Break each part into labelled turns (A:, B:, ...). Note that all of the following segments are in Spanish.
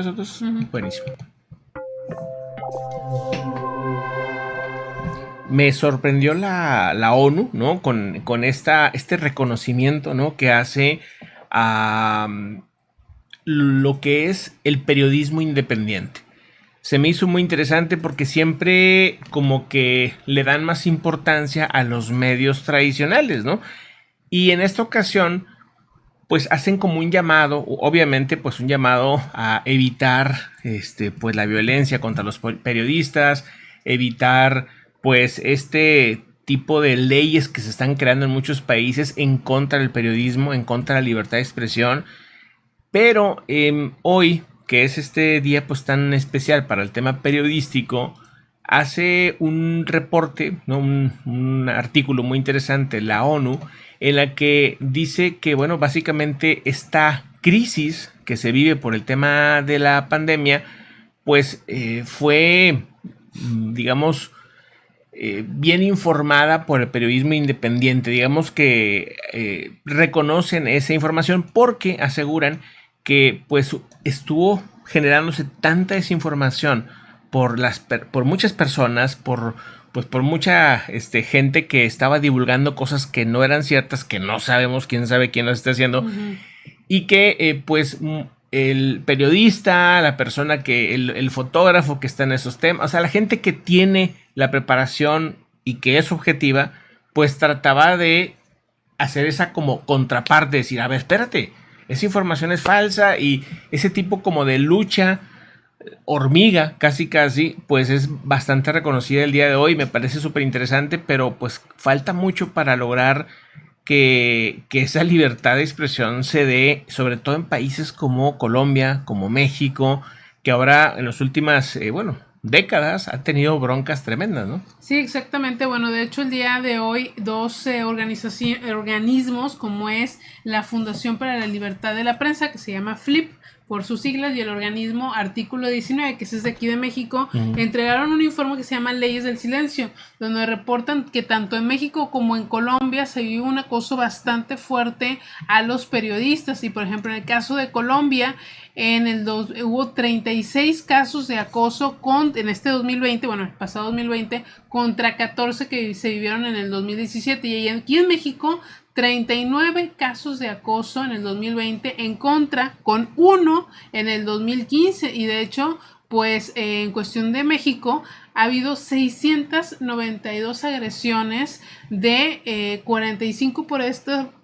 A: todo eso. Entonces, buenísimo. Me sorprendió la ONU, ¿no? Con este reconocimiento, ¿no? Que hace a lo que es el periodismo independiente. Se me hizo muy interesante porque siempre como que le dan más importancia a los medios tradicionales, ¿no? Y en esta ocasión, pues hacen como un llamado, obviamente, pues un llamado a evitar, pues la violencia contra los periodistas, evitar, pues, este tipo de leyes que se están creando en muchos países en contra del periodismo, en contra de la libertad de expresión. Pero hoy, que es este día pues tan especial para el tema periodístico, hace un reporte, ¿no? un artículo muy interesante, la ONU, en la que dice que, bueno, básicamente esta crisis que se vive por el tema de la pandemia, pues fue, digamos, bien informada por el periodismo independiente. Digamos que reconocen esa información porque aseguran que pues estuvo generándose tanta desinformación por muchas personas, por mucha gente que estaba divulgando cosas que no eran ciertas, que no sabemos, quién sabe quién las está haciendo, y que pues el periodista, la persona el fotógrafo que está en esos temas, o sea, la gente que tiene la preparación y que es objetiva, pues trataba de hacer esa como contraparte, decir, a ver, espérate, esa información es falsa, y ese tipo como de lucha hormiga, casi, pues es bastante reconocida el día de hoy, me parece súper interesante, pero pues falta mucho para lograr que esa libertad de expresión se dé, sobre todo en países como Colombia, como México, que ahora en las últimas, décadas ha tenido broncas tremendas, ¿no?
B: Sí, exactamente. Bueno, de hecho el día de hoy dos organismos como es la Fundación para la Libertad de la Prensa, que se llama FLIP por sus siglas, y el organismo Artículo 19, que es de aquí de México, entregaron un informe que se llama Leyes del Silencio, donde reportan que tanto en México como en Colombia se vive un acoso bastante fuerte a los periodistas. Y por ejemplo, en el caso de Colombia, hubo 36 casos de acoso en este 2020, bueno, el pasado 2020, contra 14 que se vivieron en el 2017. Y aquí en México, 39 casos de acoso en el 2020 en contra, con 1 en el 2015. Y de hecho, pues en cuestión de México ha habido 692 agresiones, de 45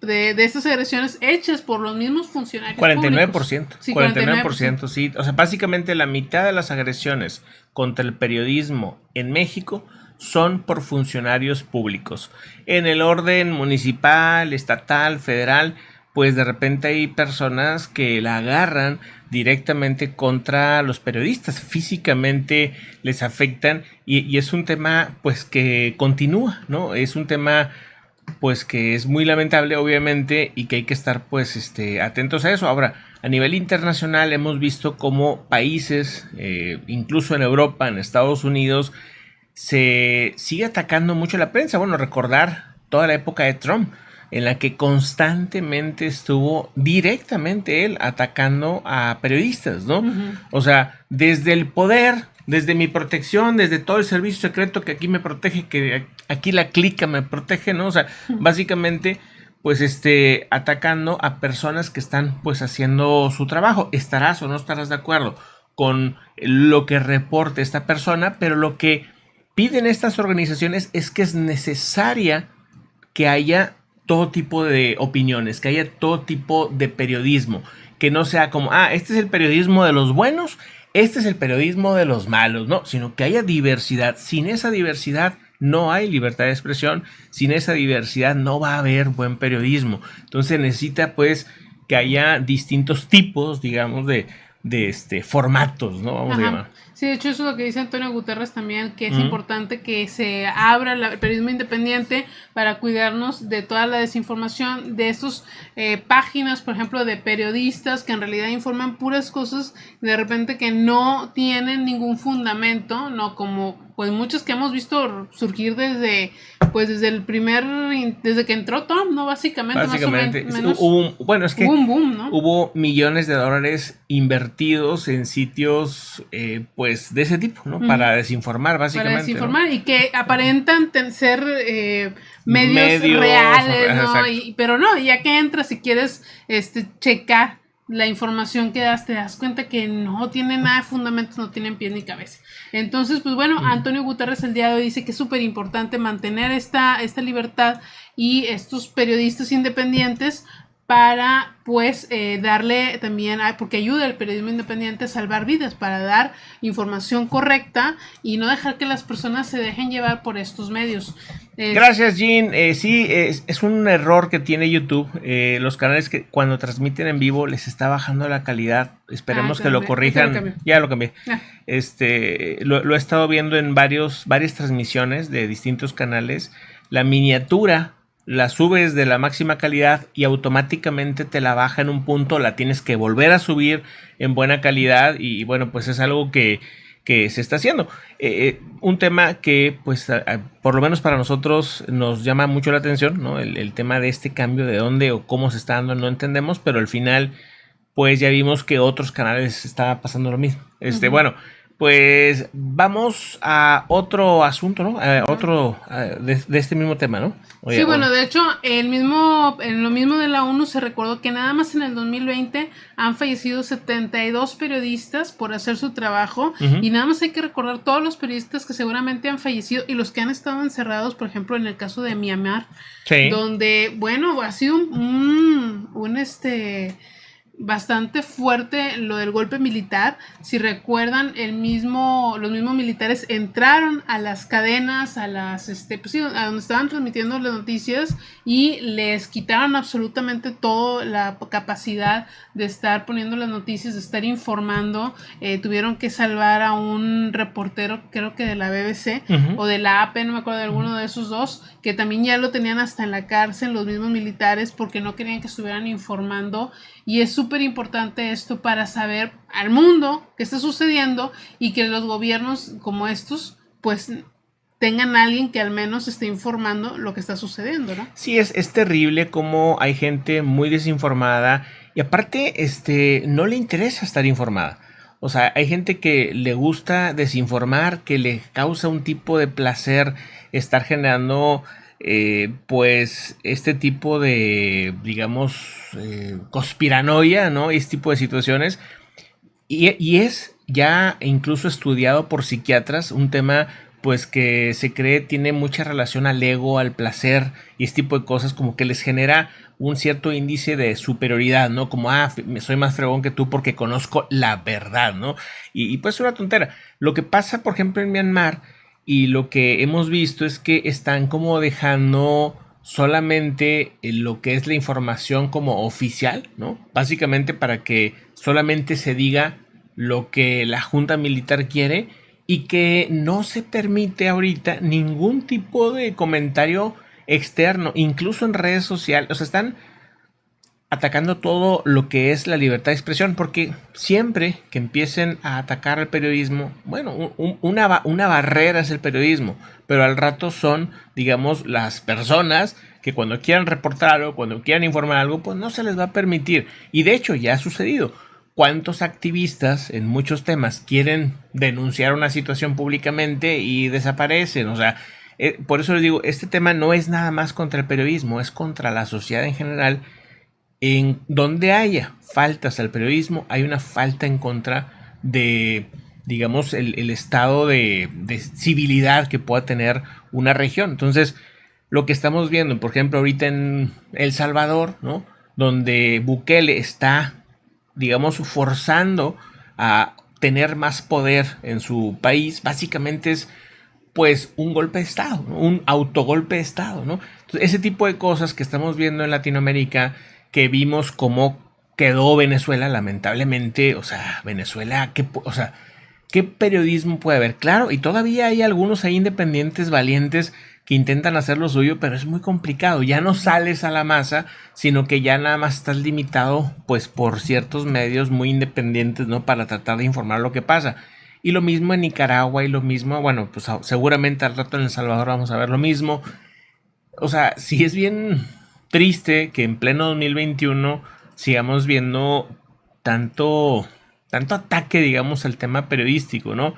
B: de estas agresiones hechas por los mismos funcionarios
A: 49%,
B: públicos. Sí,
A: 49%, sí. O sea, básicamente la mitad de las agresiones contra el periodismo en México son por funcionarios públicos. En el orden municipal, estatal, federal, pues de repente hay personas que la agarran directamente contra los periodistas, físicamente les afectan, y es un tema pues que continúa, ¿no? Es un tema pues que es muy lamentable, obviamente, y que hay que estar pues atentos a eso. Ahora, a nivel internacional hemos visto cómo países, incluso en Europa, en Estados Unidos, se sigue atacando mucho la prensa. Bueno, recordar toda la época de Trump, en la que constantemente estuvo directamente él atacando a periodistas, ¿no? O sea, desde el poder, desde mi protección, desde todo el servicio secreto que aquí me protege, que aquí la clica me protege, ¿no? O sea, básicamente, pues atacando a personas que están pues haciendo su trabajo. ¿Estarás o no estarás de acuerdo con lo que reporte esta persona? Pero lo que piden estas organizaciones es que es necesaria que haya todo tipo de opiniones, que haya todo tipo de periodismo, que no sea como, este es el periodismo de los buenos, este es el periodismo de los malos, no, sino que haya diversidad. Sin esa diversidad no hay libertad de expresión, sin esa diversidad no va a haber buen periodismo. Entonces necesita pues que haya distintos tipos, digamos, de formatos, ¿no? Vamos a llamar.
B: Sí, de hecho eso es lo que dice Antonio Guterres también, que es importante que se abra el periodismo independiente para cuidarnos de toda la desinformación, de esas páginas, por ejemplo, de periodistas que en realidad informan puras cosas de repente que no tienen ningún fundamento, ¿no? Como pues muchos que hemos visto surgir desde que entró Trump, ¿no? Básicamente
A: hubo un boom, ¿no? Hubo millones de dólares convertidos en sitios, pues, de ese tipo, ¿no? Para desinformar, básicamente.
B: Para desinformar, ¿no? Y que aparentan ser medios
A: Medios,
B: reales, ¿no?
A: exacto.
B: Pero no, ya que entras y quieres checar la información que das, te das cuenta que no tiene nada de fundamentos, no tienen pie ni cabeza. Entonces, pues bueno, Antonio Guterres el día de hoy dice que es súper importante mantener esta libertad y estos periodistas independientes para pues darle también, porque ayuda el periodismo independiente a salvar vidas, para dar información correcta y no dejar que las personas se dejen llevar por estos medios.
A: Gracias, Jean. Sí, es un error que tiene YouTube. Los canales que cuando transmiten en vivo les está bajando la calidad. Esperemos que lo corrijan. Ya lo cambié. Lo he estado viendo en varias transmisiones de distintos canales. La miniatura la subes de la máxima calidad y automáticamente te la baja en un punto, la tienes que volver a subir en buena calidad y bueno, pues es algo que se está haciendo. Un tema que pues por lo menos para nosotros nos llama mucho la atención, ¿no? El tema de este cambio, de dónde o cómo se está dando, no entendemos, pero al final pues ya vimos que otros canales estaba pasando lo mismo. Bueno, pues vamos a otro asunto, ¿no? Otro de este mismo tema, ¿no?
B: Sí, bueno, de hecho, en lo mismo de la ONU se recordó que nada más en el 2020 han fallecido 72 periodistas por hacer su trabajo, y nada más hay que recordar todos los periodistas que seguramente han fallecido y los que han estado encerrados, por ejemplo, en el caso de Myanmar, donde, bueno, ha sido bastante fuerte lo del golpe militar. Si recuerdan, los mismos militares entraron a las cadenas, a donde estaban transmitiendo las noticias, y les quitaron absolutamente toda la capacidad de estar poniendo las noticias, de estar informando. Tuvieron que salvar a un reportero, creo que de la BBC o de la AP, no me acuerdo, de alguno de esos dos, que también ya lo tenían hasta en la cárcel los mismos militares porque no querían que estuvieran informando. Y es súper importante esto para saber al mundo qué está sucediendo y que los gobiernos como estos pues tengan a alguien que al menos esté informando lo que está sucediendo, ¿no?
A: Sí, es terrible cómo hay gente muy desinformada y aparte no le interesa estar informada. O sea, hay gente que le gusta desinformar, que le causa un tipo de placer estar generando pues este tipo de, digamos, conspiranoia, ¿no? Este tipo de situaciones. Y es ya incluso estudiado por psiquiatras, un tema pues que se cree tiene mucha relación al ego, al placer y este tipo de cosas, como que les genera un cierto índice de superioridad, ¿no? Como, soy más fregón que tú porque conozco la verdad, ¿no? Y pues es una tontera. Lo que pasa, por ejemplo, en Myanmar y lo que hemos visto es que están como dejando solamente lo que es la información como oficial, ¿no? Básicamente para que solamente se diga lo que la junta militar quiere y que no se permite ahorita ningún tipo de comentario externo, incluso en redes sociales. O sea, están atacando todo lo que es la libertad de expresión, porque siempre que empiecen a atacar al periodismo, bueno, una barrera es el periodismo, pero al rato son, digamos, las personas que cuando quieran reportar algo, cuando quieran informar algo, pues no se les va a permitir. Y de hecho ya ha sucedido. ¿Cuántos activistas en muchos temas quieren denunciar una situación públicamente y desaparecen? O sea, por eso les digo, este tema no es nada más contra el periodismo, es contra la sociedad en general. En donde haya faltas al periodismo, hay una falta en contra de, digamos, el estado de civilidad que pueda tener una región. Entonces, lo que estamos viendo, por ejemplo, ahorita en El Salvador, ¿no? Donde Bukele está, digamos, forzando a tener más poder en su país, básicamente es pues un golpe de Estado, ¿no? Un autogolpe de Estado, ¿no? Entonces, ese tipo de cosas que estamos viendo en Latinoamérica, que vimos cómo quedó Venezuela, lamentablemente, o sea, Venezuela, ¿qué periodismo puede haber? Claro, y todavía hay algunos ahí independientes valientes que intentan hacer lo suyo, pero es muy complicado. Ya no sales a la masa, sino que ya nada más estás limitado, pues, por ciertos medios muy independientes, ¿no? Para tratar de informar lo que pasa. Y lo mismo en Nicaragua y lo mismo, bueno, pues seguramente al rato en El Salvador vamos a ver lo mismo. O sea, sí es bien triste que en pleno 2021 sigamos viendo tanto tanto ataque, digamos, al tema periodístico, ¿no?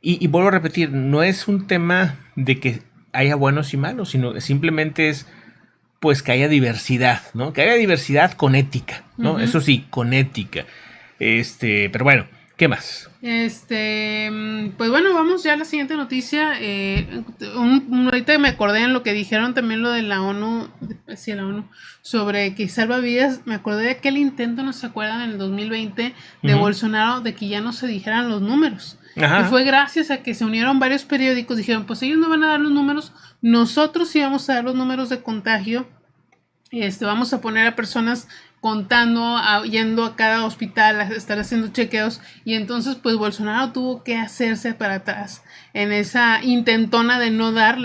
A: Y vuelvo a repetir, no es un tema de que haya buenos y malos, sino que simplemente es pues que haya diversidad, ¿no? Que haya diversidad con ética, ¿no?
B: Ujú.
A: Eso sí, con ética. Pero bueno, ¿qué más?
B: Pues bueno, vamos ya a la siguiente noticia. Ahorita me acordé en lo que dijeron también lo de la ONU, sí, la ONU, sobre que salva vidas. Me acordé de aquel intento, ¿no se acuerdan? En el 2020 de Bolsonaro, de que ya no se dijeran los números.
A: Ajá.
B: Y fue gracias a que se unieron varios periódicos, dijeron, pues ellos no van a dar los números, nosotros sí vamos a dar los números de contagio. Vamos a poner a personas contando, yendo a cada hospital a estar haciendo chequeos, y entonces pues Bolsonaro tuvo que hacerse para atrás en esa intentona de no darles